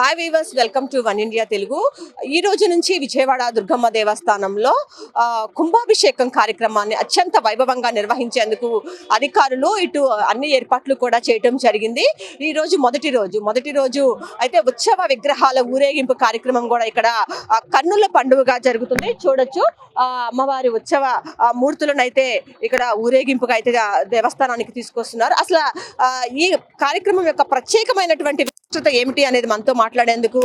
Hi weavers, welcome to one India Telugu. ఈ రోజు నుంచి విజయవాడ దుర్గమ్మ దేవస్థానంలో కుంభాభిషేకం కార్యక్రమాన్ని అత్యంత వైభవంగా నిర్వహించేందుకు అధికారులు ఇటు అన్ని ఏర్పాట్లు కూడా చేయటం జరిగింది. ఈ రోజు మొదటి రోజు అయితే ఉత్సవ విగ్రహాల ఊరేగింపు కార్యక్రమం కూడా ఇక్కడ కన్నుల పండుగగా జరుగుతుంది. చూడొచ్చు అమ్మవారి ఉత్సవ మూర్తులను అయితే ఇక్కడ ఊరేగింపుగా అయితే దేవస్థానానికి తీసుకొస్తున్నారు. అసలు ఈ కార్యక్రమం యొక్క ప్రత్యేకమైనటువంటి విశిష్టత ఏమిటి అనేది మనతో మాట్లాడేందుకు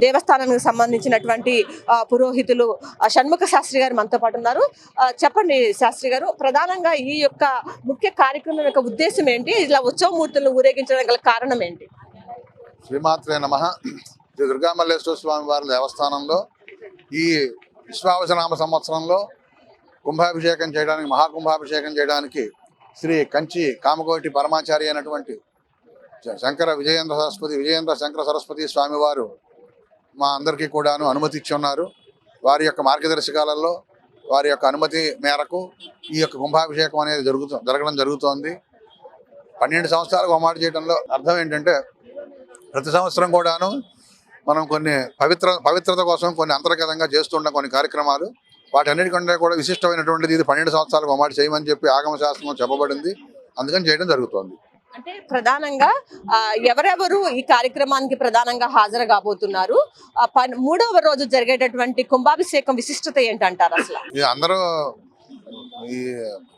దేవస్థానానికి సంబంధించినటువంటి పురోహితులు షణ్ముఖ శాస్త్రి గారు మనతో పాటు ఉన్నారు. చెప్పండి శాస్త్రి గారు, ప్రధానంగా ఈ యొక్క ముఖ్య కార్యక్రమం యొక్క ఉద్దేశం ఏంటి? ఇలా ఉత్సవమూర్తులను ఊరేగించడం గల కారణం ఏంటి? శ్రీమాత్రే నమః. శ్రీ దుర్గామల్లేశ్వర స్వామి వారి దేవస్థానంలో ఈ విశ్వావసనామ సంవత్సరంలో కుంభాభిషేకం చేయడానికి, మహాకుంభాభిషేకం చేయడానికి శ్రీ కంచి కామకోటి పరమాచారి అయినటువంటి విజయేంద్ర శంకర సరస్వతి స్వామివారు మా అందరికీ కూడాను అనుమతి ఇచ్చి ఉన్నారు. వారి యొక్క మార్గదర్శకాలలో వారి యొక్క అనుమతి మేరకు ఈ యొక్క కుంభాభిషేకం అనేది జరగడం జరుగుతోంది. 12 సంవత్సరాలకు హోమాలు చేయడంలో అర్థం ఏంటంటే, ప్రతి సంవత్సరం కూడాను మనం కొన్ని పవిత్రత కోసం కొన్ని అంతర్గతంగా చేస్తుంటాం కొన్ని కార్యక్రమాలు. వాటన్నిటికంటే కూడా విశిష్టమైనటువంటిది ఇది 12 సంవత్సరాలకు హోమాలు చేయమని చెప్పి ఆగమ శాస్త్రంలో చెప్పబడింది. అందుకని చేయడం జరుగుతోంది. అంటే ప్రధానంగా ఎవరెవరు ఈ కార్యక్రమానికి ప్రధానంగా హాజరు కాబోతున్నారు? 3వ రోజు జరిగేటటువంటి కుంభాభిషేకం విశిష్టత ఏంటంటారు? అసలు అందరూ ఈ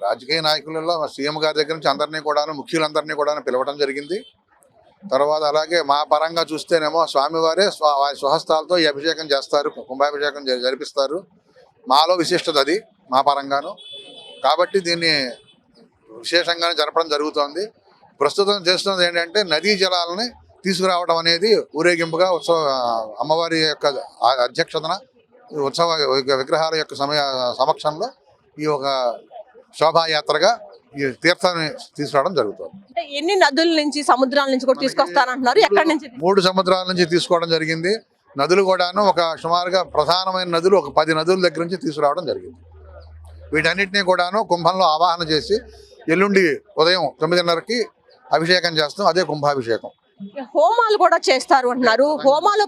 రాజకీయ నాయకులలో సీఎం గారి దగ్గర నుంచి అందరినీ కూడా, ముఖ్యులందరినీ కూడా పిలవడం జరిగింది. తర్వాత అలాగే మా పరంగా చూస్తేనేమో స్వామివారే స్వహస్తాలతో ఈ అభిషేకం చేస్తారు, కుంభాభిషేకం జరిపిస్తారు. మాలో విశిష్టత అది, మా పరంగాను. కాబట్టి దీన్ని విశేషంగానే జరపడం జరుగుతోంది. ప్రస్తుతం చేస్తున్నది ఏంటంటే, నదీ జలాలని తీసుకురావడం అనేది ఊరేగింపుగా అమ్మవారి యొక్క అధ్యక్షతన ఉత్సవ విగ్రహాల యొక్క సమక్షంలో ఈ ఒక శోభాయాత్రగా ఈ తీర్థాన్ని తీసుకురావడం జరుగుతుంది. ఎన్ని నదుల నుంచి, సముద్రాల నుంచి కూడా తీసుకొస్తానంటున్నారు? ఎక్కడి నుంచి? 3 సముద్రాల నుంచి తీసుకోవడం జరిగింది. నదులు కూడాను ఒక సుమారుగా ప్రధానమైన నదులు ఒక 10 నదుల దగ్గర నుంచి తీసుకురావడం జరిగింది. వీటన్నిటినీ కూడాను కుంభంలో ఆవాహన చేసి ఎల్లుండి ఉదయం 9:30కి అభిషేకం చేస్తాం. అదే కుంభాభిషేకం. హోమాలు కూడా చేస్తారు అంటున్నారు. హోమాలు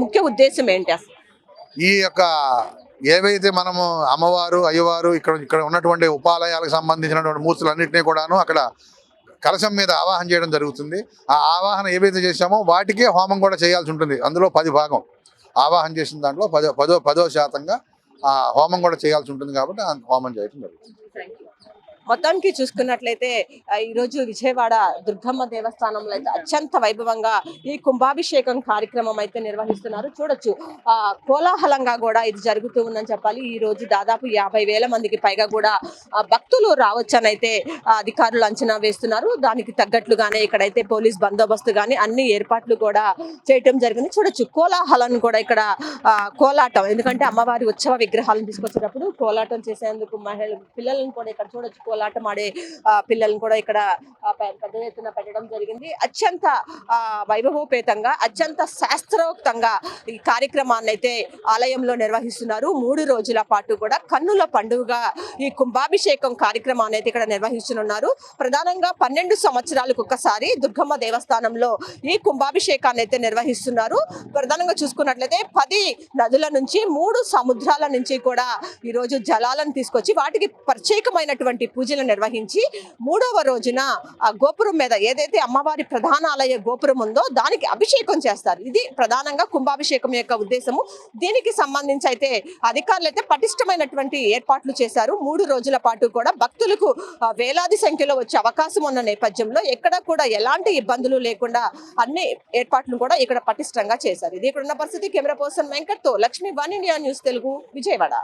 ముఖ్య ఉద్దేశం ఏంటి అసలు? ఈ యొక్క ఏవైతే మనము అమ్మవారు, అయ్యవారు, ఇక్కడ ఉన్నటువంటి ఉపాలయాలకు సంబంధించినటువంటి మూర్తులన్నింటినీ కూడాను అక్కడ కలశం మీద ఆవాహన చేయడం జరుగుతుంది. ఆ ఆవాహన ఏవైతే చేసామో వాటికే హోమం కూడా చేయాల్సి ఉంటుంది. అందులో 10 భాగం ఆవాహన చేసిన దాంట్లో 10% ఆ హోమం కూడా చేయాల్సి ఉంటుంది. కాబట్టి ఆ హోమం చేయడం జరుగుతుంది. మొత్తానికి చూసుకున్నట్లయితే ఈరోజు విజయవాడ దుర్గమ్మ దేవస్థానంలో అయితే అత్యంత వైభవంగా ఈ కుంభాభిషేకం కార్యక్రమం అయితే నిర్వహిస్తున్నారు. చూడొచ్చు కోలాహలంగా కూడా ఇది జరుగుతూ ఉందని చెప్పాలి. ఈ రోజు దాదాపు 50,000 మందికి పైగా కూడా భక్తులు రావచ్చని అయితే అధికారులు అంచనా వేస్తున్నారు. దానికి తగ్గట్లుగానే ఇక్కడైతే పోలీస్ బందోబస్తు కానీ అన్ని ఏర్పాట్లు కూడా చేయటం జరిగింది. చూడొచ్చు కోలాహలం కూడా ఇక్కడ కోలాటం, ఎందుకంటే అమ్మవారి ఉత్సవ విగ్రహాలను తీసుకొచ్చేటప్పుడు కోలాటం చేసేందుకు పిల్లలను కూడా ఇక్కడ చూడొచ్చు, కోలాటం ఆడే పిల్లలను కూడా ఇక్కడ పెద్ద ఎత్తున పెట్టడం జరిగింది. అత్యంత వైభవోపేతంగా, అత్యంత శాస్త్రోక్తంగా ఈ కార్యక్రమాన్ని అయితే ఆలయంలో నిర్వహిస్తున్నారు. 3 రోజుల పాటు కూడా కన్నుల పండుగగా ఈ కుంభాభిషేకం కార్యక్రమాన్ని అయితే ఇక్కడ నిర్వహిస్తున్నారు. ప్రధానంగా 12 సంవత్సరాలకు ఒకసారి దుర్గమ్మ దేవస్థానంలో ఈ కుంభాభిషేకాన్ని అయితే నిర్వహిస్తున్నారు. ప్రధానంగా చూసుకున్నట్లయితే 10 నదుల నుంచి 3 సముద్రాల నుంచి కూడా ఈరోజు జలాలను తీసుకొచ్చి వాటికి ప్రత్యేకమైనటువంటి పూజలు నిర్వహించి 3వ రోజున ఆ గోపురం మీద ఏదైతే అమ్మవారి ప్రధాన ఆలయ గోపురం ఉందో దానికి అభిషేకం చేస్తారు. ఇది ప్రధానంగా కుంభాభిషేకం యొక్క ఉద్దేశము. దీనికి సంబంధించి అయితే అధికారులు అయితే పటిష్టమైనటువంటి ఏర్పాట్లు చేశారు. 3 రోజుల పాటు కూడా భక్తులకు వేలాది సంఖ్యలో వచ్చే అవకాశం ఉన్న నేపథ్యంలో ఎక్కడ కూడా ఎలాంటి ఇబ్బందులు లేకుండా అన్ని ఏర్పాట్లు కూడా ఇక్కడ పటిష్టంగా చేశారు. ఇది ఇక్కడున్న పరిస్థితి. కెమెరా పర్సన్ వెంకట్తో Lakshmi, one India news Telugu, Vijayawada.